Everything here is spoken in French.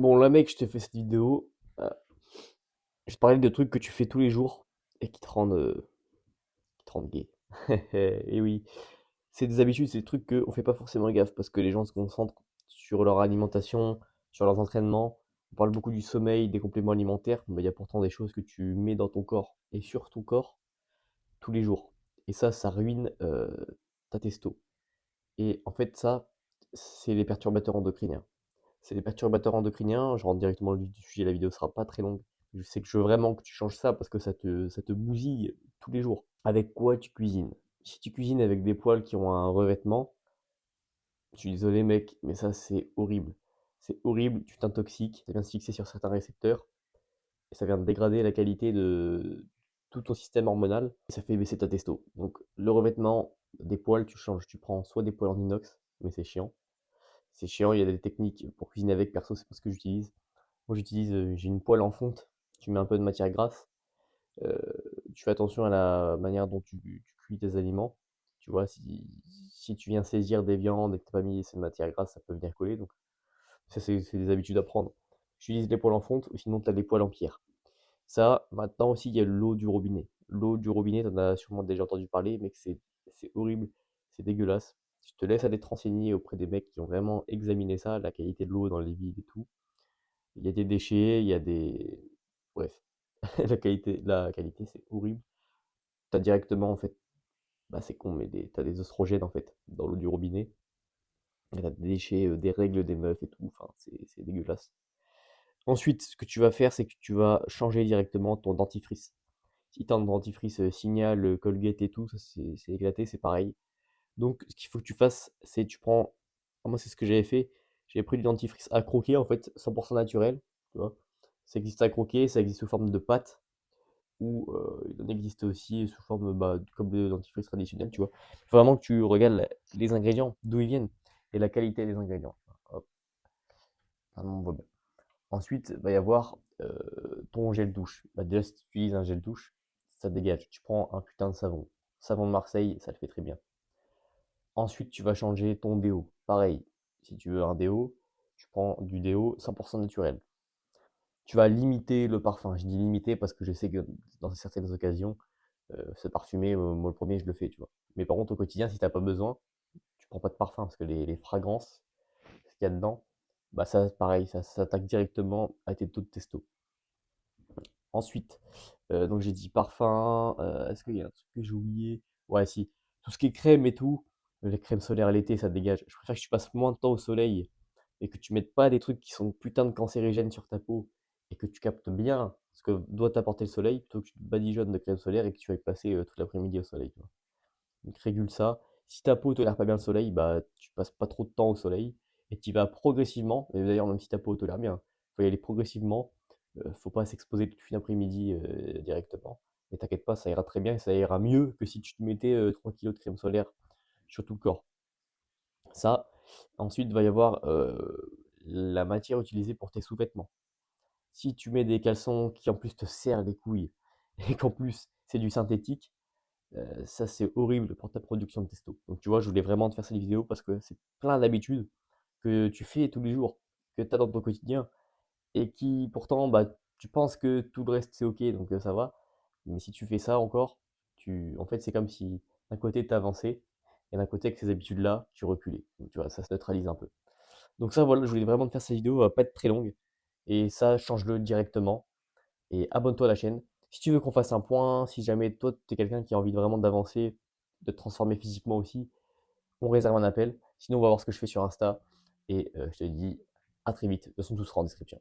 Bon, là, mec, je te fais cette vidéo. Je vais te parler de trucs que tu fais tous les jours et qui te rendent gay. Et oui, c'est des habitudes, c'est des trucs qu'on fait pas forcément gaffe parce que les gens se concentrent sur leur alimentation, sur leurs entraînements. On parle beaucoup du sommeil, des compléments alimentaires, mais il y a pourtant des choses que tu mets dans ton corps et sur ton corps tous les jours. Et ça ruine ta testo. Et en fait, ça, c'est les perturbateurs endocriniens. C'est des perturbateurs endocriniens, je rentre directement dans le vif du sujet, la vidéo sera pas très longue. Je sais que je veux vraiment que tu changes ça parce que ça te bousille tous les jours. Avec quoi tu cuisines? Si tu cuisines avec des poêles qui ont un revêtement, je suis désolé mec, mais ça c'est horrible. C'est horrible, tu t'intoxiques, ça vient se fixer sur certains récepteurs, et ça vient de dégrader la qualité de tout ton système hormonal, et ça fait baisser ta testo. Donc le revêtement des poêles, tu changes, tu prends soit des poêles en inox, mais c'est chiant. C'est chiant, il y a des techniques pour cuisiner avec, perso c'est pas ce que j'utilise. Moi, j'ai une poêle en fonte. Tu mets un peu de matière grasse. euh, Tu fais attention à la manière dont tu cuis tes aliments. Tu vois, si tu viens saisir des viandes et que tu n'as pas mis cette matière grasse, ça peut venir coller. Donc, ça, c'est des habitudes à prendre. J'utilise les poêles en fonte ou sinon, tu as les poêles en pierre. Ça, maintenant aussi, il y a l'eau du robinet. L'eau du robinet, tu en as sûrement déjà entendu parler, mais que c'est horrible, c'est dégueulasse. Je te laisse aller te renseigner auprès des mecs qui ont vraiment examiné ça, la qualité de l'eau dans les villes et tout. Il y a des déchets, il y a des. Bref, la qualité, c'est horrible. T'as directement, en fait, bah c'est con, mais t'as des oestrogènes, en fait, dans l'eau du robinet. Et t'as des déchets, des règles des meufs et tout. Enfin, c'est dégueulasse. Ensuite, ce que tu vas faire, c'est que tu vas changer directement ton dentifrice. Si t'as un dentifrice Signal, Colgate et tout, ça c'est éclaté, c'est pareil. Donc, ce qu'il faut que tu fasses, c'est tu prends. Moi, c'est ce que j'avais fait. J'avais pris du dentifrice à croquer, en fait, 100% naturel. Tu vois. Ça existe à croquer, ça existe sous forme de pâte, ou il en existe aussi sous forme, bah, comme le dentifrice traditionnel, tu vois. Il faut vraiment que tu regardes les ingrédients, d'où ils viennent, et la qualité des ingrédients. Hop, vraiment, on voit bien. Ensuite, il va y avoir ton gel douche. Bah, déjà, si tu utilises un gel douche, ça dégage. Tu prends un putain de savon. Savon de Marseille, ça le fait très bien. Ensuite, tu vas changer ton déo. Pareil, si tu veux un déo, tu prends du déo 100% naturel. Tu vas limiter le parfum. Je dis limiter parce que je sais que dans certaines occasions, se parfumer, moi le premier, je le fais, tu vois. Mais par contre, au quotidien, si t'as pas besoin, tu prends pas de parfum parce que les fragrances, ce qu'il y a dedans, bah ça, pareil, ça s'attaque directement à tes taux de testo. Ensuite, donc j'ai dit parfum, est-ce qu'il y a un truc que j'ai oublié? Ouais, si, tout ce qui est crème et tout, les crèmes solaires à l'été, ça dégage. Je préfère que tu passes moins de temps au soleil et que tu mettes pas des trucs qui sont putain de cancérigènes sur ta peau et que tu captes bien ce que doit t'apporter le soleil plutôt que tu te badigeonnes de crème solaire et que tu ailles passer toute l'après-midi au soleil, tu vois. Donc régule ça. Si ta peau tolère pas bien le soleil, bah tu passes pas trop de temps au soleil et tu vas progressivement, et d'ailleurs même si ta peau tolère bien, faut y aller progressivement, faut pas s'exposer toute une après-midi directement. Et t'inquiète pas, ça ira très bien et ça ira mieux que si tu te mettais 3 kilos de crème solaire sur tout le corps. Ça, ensuite il va y avoir la matière utilisée pour tes sous-vêtements. Si tu mets des caleçons qui en plus te serrent les couilles et qu'en plus c'est du synthétique, ça, c'est horrible pour ta production de testo. Donc, tu vois, je voulais vraiment te faire cette vidéo parce que c'est plein d'habitudes que tu fais tous les jours, que tu as dans ton quotidien et qui, pourtant, bah, tu penses que tout le reste c'est ok, donc ça va. Mais si tu fais ça encore, en fait, c'est comme si d'un côté tu avançais et d'un côté, avec ces habitudes-là, tu reculais. Donc, tu vois, ça se neutralise un peu. Donc, ça, voilà, je voulais vraiment te faire cette vidéo, elle va pas être très longue. Et ça, change-le directement et abonne-toi à la chaîne. Si tu veux qu'on fasse un point, si jamais toi, tu es quelqu'un qui a envie vraiment d'avancer, de te transformer physiquement aussi, on réserve un appel. Sinon, on va voir ce que je fais sur Insta. Et je te dis à très vite. De toute façon, tout sera en description.